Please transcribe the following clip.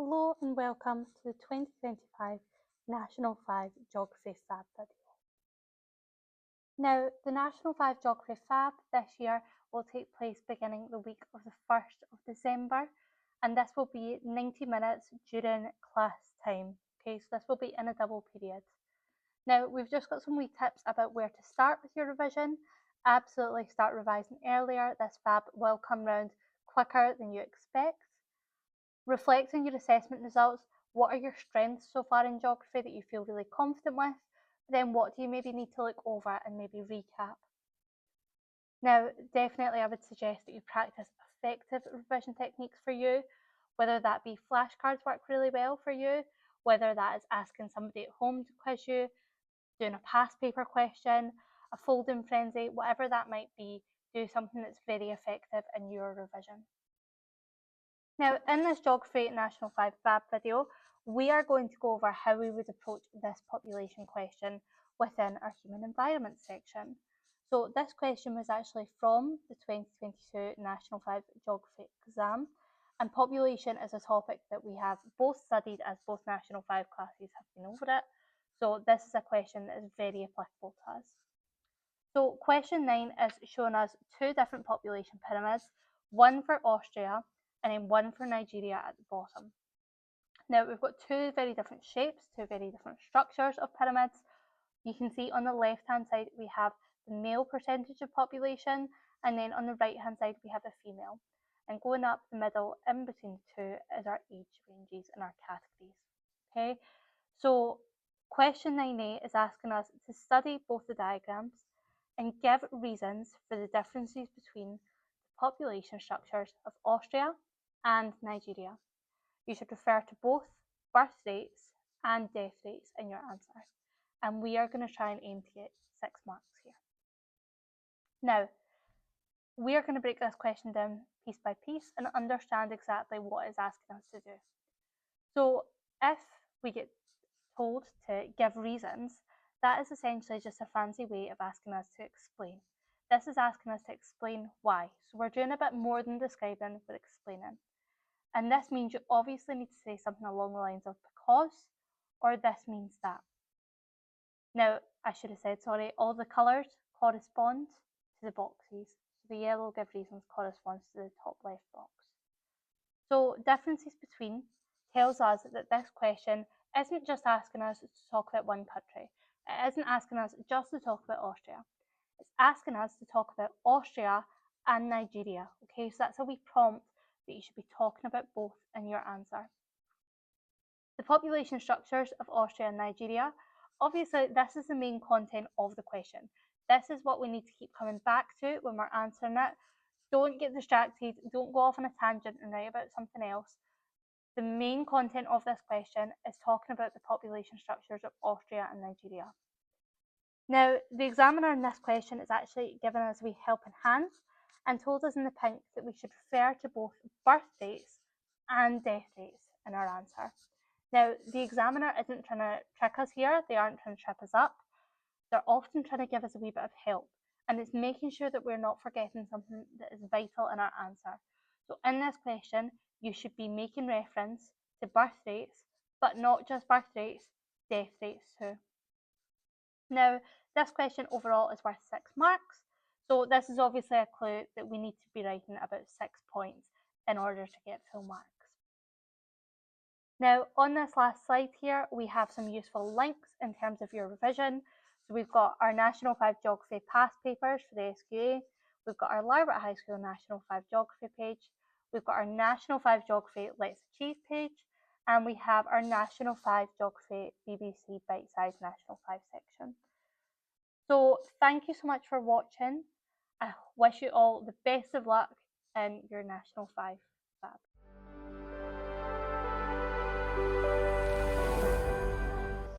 Hello and welcome to the 2025 National 5 Geography FAB video. Now, the National 5 Geography FAB this year will take place beginning the week of the 1st of December, and this will be 90 minutes during class time. Okay, so this will be in a double period. Now, we've just got some wee tips about where to start with your revision. Absolutely start revising earlier. This FAB will come round quicker than you expect. Reflect on your assessment results. What are your strengths so far in geography that you feel really confident with? Then what do you maybe need to look over and maybe recap? Now, definitely I would suggest that you practice effective revision techniques for you, whether that be flashcards work really well for you, whether that is asking somebody at home to quiz you, doing a past paper question, a folding frenzy, whatever that might be, do something that's very effective in your revision. Now, in this Geography National 5 FAB video, we are going to go over how we would approach this population question within our human environment section. So this question was actually from the 2022 National 5 Geography exam, and population is a topic that we have both studied as both National 5 classes have been over it. So this is a question that is very applicable to us. So question 9 is showing us two different population pyramids, one for Austria and then one for Nigeria at the bottom. Now we've got two very different shapes, two very different structures of pyramids. You can see on the left hand side we have the male percentage of population, and then on the right hand side we have the female. And going up the middle in between the two is our age ranges and our categories. Okay, so question 9a is asking us to study both the diagrams and give reasons for the differences between the population structures of Austria and Nigeria. You should refer to both birth rates and death rates in your answer. And we are going to try and aim to get 6 marks here. Now, we are going to break this question down piece by piece and understand exactly what it's asking us to do. So if we get told to give reasons, that is essentially just a fancy way of asking us to explain. This is asking us to explain why. So we're doing a bit more than describing, we're explaining. And this means you obviously need to say something along the lines of because, or this means that. Now, I should have said, sorry, all the colours correspond to the boxes. So the yellow give reasons corresponds to the top left box. So differences between tells us that this question isn't just asking us to talk about one country. It isn't asking us just to talk about Austria. It's asking us to talk about Austria and Nigeria. Okay, so that's a wee prompt that you should be talking about both in your answer. The population structures of Austria and Nigeria, obviously this is the main content of the question. This is what we need to keep coming back to when we're answering it. Don't get distracted, don't go off on a tangent and write about something else. The main content of this question is talking about the population structures of Austria and Nigeria. Now, the examiner in this question is actually given us a wee helping hand and told us in the pink that we should refer to both birth rates and death rates in our answer. Now, the examiner isn't trying to trick us here, they aren't trying to trip us up. They're often trying to give us a wee bit of help, and it's making sure that we're not forgetting something that is vital in our answer. So in this question, you should be making reference to birth rates, but not just birth rates, death rates too. Now, this question overall is worth 6 marks. So this is obviously a clue that we need to be writing about 6 points in order to get full marks. Now, on this last slide here, we have some useful links in terms of your revision. So we've got our National 5 Geography past papers for the SQA. We've got our Larbert High School National 5 Geography page. We've got our National 5 Geography Let's Achieve page. And we have our National 5 Geography BBC Bite Size National 5 section. So thank you so much for watching. I wish you all the best of luck in your National 5 FAB.